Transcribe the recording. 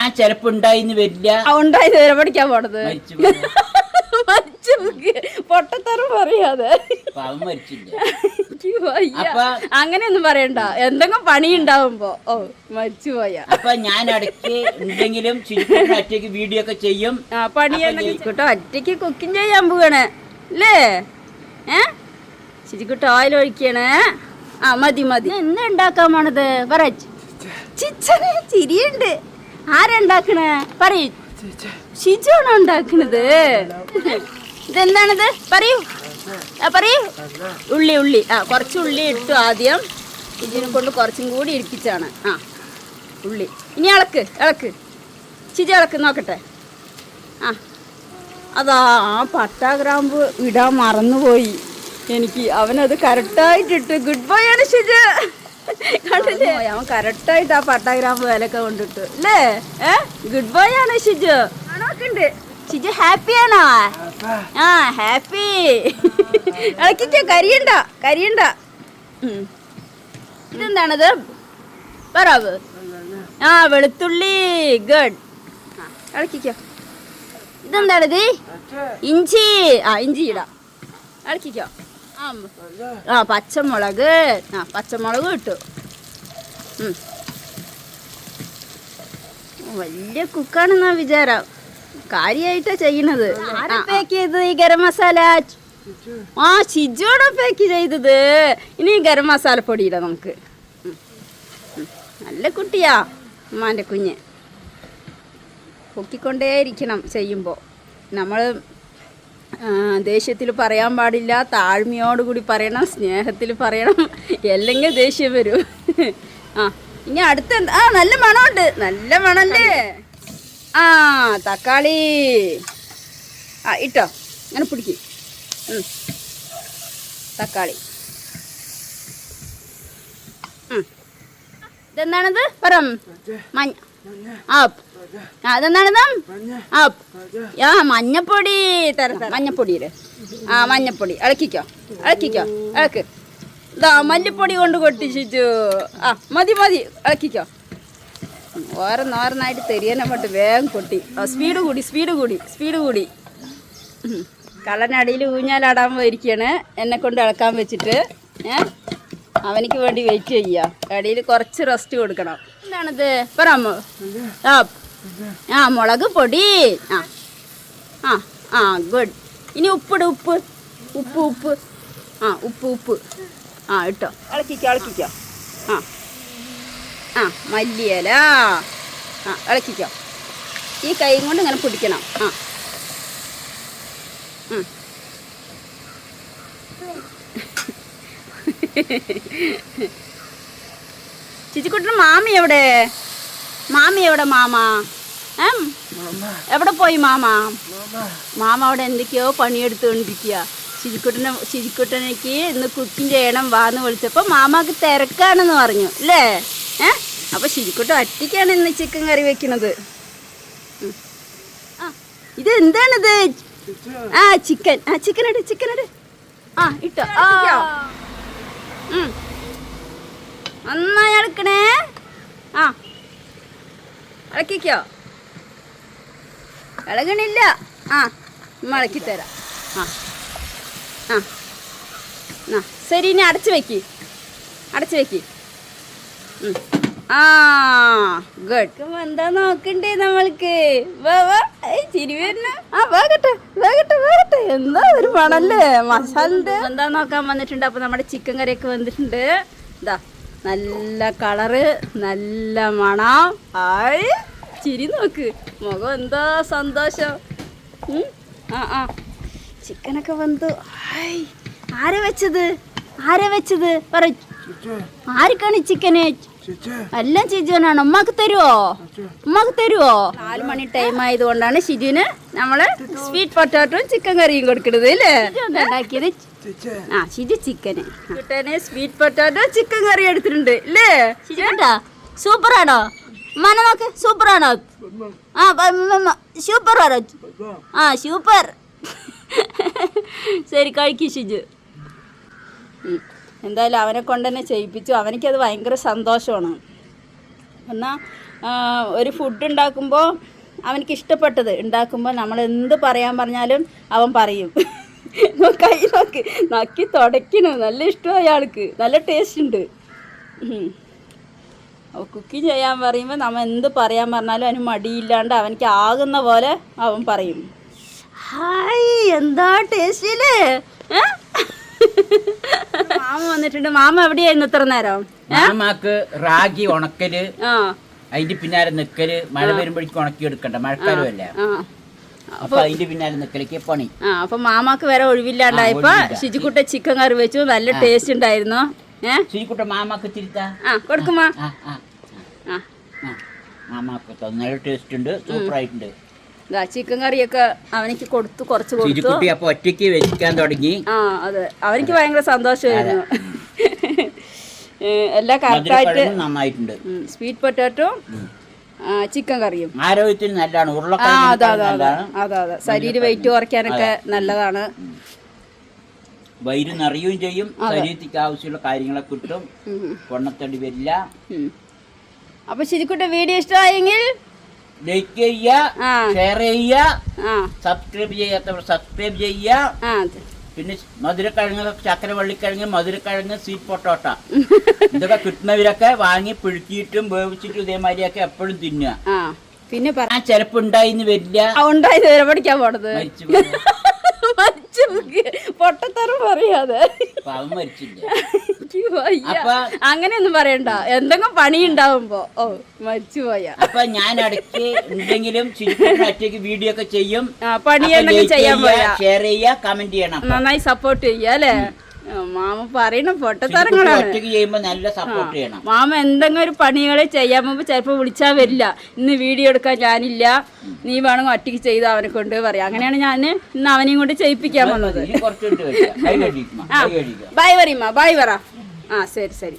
ഞാൻ ചെലപ്പോ ഉണ്ടായിന്ന് വരില്ല. ഉണ്ടായിന്ന് വരെ പഠിക്കാൻ പോണത് പൊട്ടത്തരം പറയാതെ അങ്ങനെയൊന്നും പറയണ്ട. എന്തെങ്കിലും പണി ഉണ്ടാവുമ്പോ മരിച്ചു പോയാ അപ്പൊ ഞാൻ ഇടയ്ക്ക് എന്തെങ്കിലും ഒറ്റയ്ക്ക് വീഡിയോ ഒക്കെ ചെയ്യും. പണിയെട്ടോ ഒറ്റയ്ക്ക് കുക്കിംഗ് ചെയ്യാൻ പോവാണ് അല്ലേ? ശരിക്കുട്ടി ഓയിൽ ഒഴിക്കണേ. മതി മതി. എന്താ ഉണ്ടാക്കാൻ പോണത് പറ. ചിച്ചനെ ചിരിയുണ്ട്. ആരുണ്ടാക്കണേ പറയൂ. ഷിജുവാണോ ഉണ്ടാക്കണത്? ഇതെന്താണിത് പറയൂ പറയൂ. ഉള്ളി കുറച്ച് ഉള്ളി ഇട്ടു ആദ്യം. ഇതിനെ കൊണ്ട് കുറച്ചും കൂടി ഇരിപ്പിച്ചാണ്. ഉള്ളി ഇനി ഇളക്ക് ചിജി ഇളക്ക് നോക്കട്ടെ. അതാ പട്ട ഗ്രാമ്പ് ഇടാൻ മറന്നുപോയി എനിക്ക്. അവനത് കറക്റ്റായിട്ടിട്ട്. ഗുഡ് ബൈ ആണ് ഷിജു. കണ്ടില്ലേ അവൻ കറക്റ്റായിട്ട് ആ പട്ട ഗ്രാമ്പ് വിലക്കെ കൊണ്ടിട്ട് അല്ലേ? ഗുഡ് ബൈ ആണ് ഷിജു. ആണോക്കുണ്ട്. ഷിജു ഹാപ്പിയാണോ? ഹാപ്പി. ഇളക്കിക്കോ. കരിയണ്ട. ഇതെന്താണത് പറവ്? വെളുത്തുള്ളി. ഗുഡ്. ഇളക്കിക്കോ. ഇതെന്താണിത്? ഇഞ്ചി. ഇഞ്ചി ഇടാം. ഇളക്കിക്കോ. പച്ചമുളക്. പച്ചമുളക് ഇട്ടു. വലിയ കുക്കാണെന്നാ വിചാരം. കാര്യായിട്ടാ ചെയ്യണത്. ആരാ പാക്ക് ചെയ്തത് ഈ ഗരം മസാല? ഷിജുവാണോ പാക്ക് ചെയ്തത്? ഇനി ഗരം മസാല പൊടി ഇടാം നമുക്ക്. നല്ല കുട്ടിയാ ഉമ്മാൻ്റെ കുഞ്ഞ്. പൊക്കിക്കൊണ്ടേയിരിക്കണം ചെയ്യുമ്പോൾ. നമ്മൾ ദേഷ്യത്തിൽ പറയാൻ പാടില്ല. താഴ്മയോടുകൂടി പറയണം, സ്നേഹത്തിൽ പറയണം. അല്ലെങ്കിൽ ദേഷ്യം വരും. ഇനി അടുത്ത നല്ല മണമുണ്ട്. നല്ല മണല്ലേ? തക്കാളി ഇട്ടോ. അങ്ങനെ പിടിക്കും. തക്കാളി. ഇതെന്താണിത് പറ. അതെന്താണിത്? മഞ്ഞപ്പൊടി. മഞ്ഞപ്പൊടിയില് മഞ്ഞപ്പൊടി ഇളക്ക്. ഇതാ മല്ലിപ്പൊടി കൊണ്ട് കൊട്ടിച്ചു. മതി ഇളക്കിക്കോ. ഓരോന്നായിട്ട് തെരിയനെ കൊണ്ട് വേഗം കൊട്ടി. സ്പീഡ് കൂടി. കള്ളനടിയിൽ ഊഞ്ഞാലാടാൻ പോയിരിക്കുകയാണ്. എന്നെ കൊണ്ട് ഇളക്കാൻ വെച്ചിട്ട്. അവനിക്ക് വേണ്ടി വെയിറ്റ് ചെയ്യുക. അടിയിൽ കുറച്ച് റെസ്റ്റ് കൊടുക്കണം. എന്താണിത് പറയാമോ? മുളക് പൊടി. ഗുഡ്. ഇനി ഉപ്പിട്. ഉപ്പ് ഇട്ടോ. ഇളക്കിക്കോ. മല്ലിയില. ഇളക്കിക്കോ. ഈ കൈ കൊണ്ട് ഇങ്ങനെ പിടിക്കണം. ചിച്ചിക്കുട്ടിന് മാമി എവിടെ? മാമ എവിടെ പോയി? മാമ അവിടെ എന്തൊക്കെയോ പണിയെടുത്തുകൊണ്ടിരിക്കുക. ശിജിക്കുട്ടനേക്ക് ഇന്ന് കുക്കിംഗ് ചെയ്യണം വാന്ന് വിളിച്ചപ്പോൾ മാമാക്ക് തിരക്കാണെന്ന് പറഞ്ഞു അല്ലേ? അപ്പോൾ ശിജിക്കുട്ടൻ ഒറ്റയ്ക്കാണ് ഇന്ന് ചിക്കൻ കറി വെക്കണത്. ഇത് എന്താണിത്? ചിക്കൻ ഇട്. ഇട്ടോ. നന്നായി ഇളക്കണേ. ഇളക്കിക്കോ. ഇളകണില്ല. ഇളക്കിത്തരാം. ശരി. ഇനി അടച്ചു വെക്ക്. ഗുഡ്. എന്താ നോക്കണ്ടേ നമ്മൾക്ക്? ചിരി വരുന്ന. വേഗട്ടെ. എന്താ ഒരു മണല്ലേ മസാലന്റെ. എന്താ നോക്കാൻ വന്നിട്ടുണ്ട്. അപ്പൊ നമ്മുടെ ചിക്കൻ കറിയൊക്കെ വന്നിട്ടുണ്ട്. ഇതാ നല്ല കളറ്, നല്ല മണം. ചിരി നോക്ക്. മുഖം എന്താ സന്തോഷം. ചിക്കനൊക്കെ വന്നു. ആരാ വെച്ചത് പറ. ആർക്കാണ് ചിക്കന്? എല്ലാം ഷിജുവിനാണ്. ഉമ്മാക്ക് തരുവോ? 4 മണി ടൈം ആയതുകൊണ്ടാണ് ഷിജുവിന് നമ്മള് സ്വീറ്റ് പൊട്ടാറ്റോയും ചിക്കൻ കറിയും കൊടുക്കണത് അല്ലേ? ഉണ്ടാക്കിയത് ഷിജു ചിക്കന്. സ്വീറ്റ് പൊട്ടാറ്റോ ചിക്കൻ കറി എടുത്തിട്ടുണ്ട് അല്ലേ? ഷിജുട്ടാ സൂപ്പറാണോ? മന നോക്ക്. സൂപ്പറാണോ? സൂപ്പറാണോ? സൂപ്പർ. ശരി കഴിക്കൂ ഷിജു. എന്തായാലും അവനെ കൊണ്ട് തന്നെ ചെയ്യിപ്പിച്ചു. അവനിക്കത് ഭയങ്കര സന്തോഷമാണ്. എന്നാൽ ഒരു ഫുഡ് ഉണ്ടാക്കുമ്പോൾ അവനക്ക് ഇഷ്ടപ്പെട്ടത് ഉണ്ടാക്കുമ്പോൾ നമ്മൾ എന്ത് പറയാൻ പറഞ്ഞാലും അവൻ പറയും. കൈ നോക്ക് നക്കി തുടയ്ക്കണം, നല്ല ഇഷ്ടമായി അയാൾക്ക്, നല്ല ടേസ്റ്റ് ഉണ്ട്. കുക്കിംഗ് ചെയ്യാൻ പറയുമ്പോൾ നമ്മൾ എന്ത് പറയാൻ പറഞ്ഞാലും അവന് മടിയില്ലാണ്ട് അവനക്ക് ആകുന്ന പോലെ അവൻ പറയും. ഹായ് എന്താ ടേസ്റ്റില്ലേ. മാമ വന്നിട്ടുണ്ട്. മാമ എവിടെയായിരുന്നു ഇത്ര നേരം? മാമാക്ക് റാഗി ഉണക്കല്, അതിന്റെ പിന്നാലെ നിക്കല്, മഴ വരുമ്പോഴേക്കും ഉണക്കി എടുക്കണ്ട, മഴക്കാലമല്ല. അപ്പൊ അതിന്റെ പിന്നാലെ നിക്കലേക്ക് പണി. അപ്പൊ മാമാക്ക് വരെ ഒഴിവില്ലാണ്ടായപ്പോ ഷിജിക്കുട്ട ചിക്കൻ കറി വെച്ചു, നല്ല ടേസ്റ്റ് ഉണ്ടായിരുന്നു. ഷിജിക്കുട്ട മാമാക്ക് തിരുത്താ കൊടുക്കുമാ. മാമാക്ക് നല്ല ടേസ്റ്റ് ഉണ്ട്, സൂപ്പർ ആയിട്ടുണ്ട്. ചിക്കൻ കറിയൊക്കെ അവനിക്ക് കൊടുത്തു, കുറച്ച് കൊടുത്തു. അപ്പൊ ഒറ്റയ്ക്ക് വെക്കാൻ തുടങ്ങി. അതെ, അവനിക്ക് ഭയങ്കര സന്തോഷമായിരുന്നു. എല്ലാം കറക്റ്റായിട്ട് നന്നായിട്ടുണ്ട്. സ്വീറ്റ് പൊട്ടാറ്റോ ചിക്കൻ കറിയും ആരോഗ്യത്തിന് നല്ലതാണ്. അതെ ശരീര വെയിറ്റ് കുറയ്ക്കാനൊക്കെ നല്ലതാണ്. വയറ് നിറയുകയും ചെയ്യും, ശരീരത്തിക്ക് ആവശ്യമുള്ള കാര്യങ്ങളെ കിട്ടും, പൊണ്ണത്തടി വരില്ല. അപ്പൊ ശരിക്കൂട്ടെ വീഡിയോ ഇഷ്ടമായെങ്കിൽ ലൈക്ക് ചെയ്യുക, ഷെയർ ചെയ്യുക, സബ്സ്ക്രൈബ് ചെയ്യാത്തവർ സബ്സ്ക്രൈബ് ചെയ്യുക. പിന്നെ മധുരക്കിഴങ്ങ്, ചക്കരവള്ളിക്കിഴങ്ങ്, മധുരക്കിഴങ്ങ്, സ്വീറ്റ് പൊട്ടോട്ട ഇതൊക്കെ കിട്ടുന്നവരൊക്കെ വാങ്ങി പുഴുക്കിയിട്ടും വേവിച്ചിട്ടും ഇതേമാതിരിയൊക്കെ എപ്പോഴും തിന്നുക. പിന്നെ ചിലപ്പോ ഉണ്ടായിന്ന് വരില്ല, ഉണ്ടായത് പഠിക്കാൻ പോണത് പൊട്ടത്തരം പറയാതെ അങ്ങനെയൊന്നും പറയണ്ട. എന്തെങ്കിലും പണി ഉണ്ടാവുമ്പോ മരിച്ചു പോയാ അപ്പൊ ഞാൻ ഇടയ്ക്ക് എന്തെങ്കിലും ഒറ്റയ്ക്ക് വീഡിയോ ഒക്കെ ചെയ്യും. പണിയുണ്ടെങ്കിൽ ചെയ്യാൻ പോയാ ഷെയർ ചെയ്യുക, കമന്റ് ചെയ്യണം, നന്നായി സപ്പോർട്ട് ചെയ്യാ അല്ലേ. മാമ പറയണ പൊട്ടത്തരങ്ങളാണ്. നല്ല സപ്പോർട്ട് ചെയ്യണം. മാമ എന്തെങ്കിലും ഒരു പണികളെ ചെയ്യാൻ പോകുമ്പോ ചിലപ്പോ വിളിച്ചാൽ വരില്ല, ഇന്ന് വീഡിയോ എടുക്കാൻ ഞാനില്ല, നീ വേണമെങ്കിൽ ഒറ്റയ്ക്ക് ചെയ്ത് അവനെ കൊണ്ട് പറയാം. അങ്ങനെയാണ് ഞാൻ ഇന്ന് അവനെയും കൊണ്ട് ചെയ്യിപ്പിക്കാൻ വന്നത്. ബൈ പറയമ്മ, ബൈ പറ. ശരി.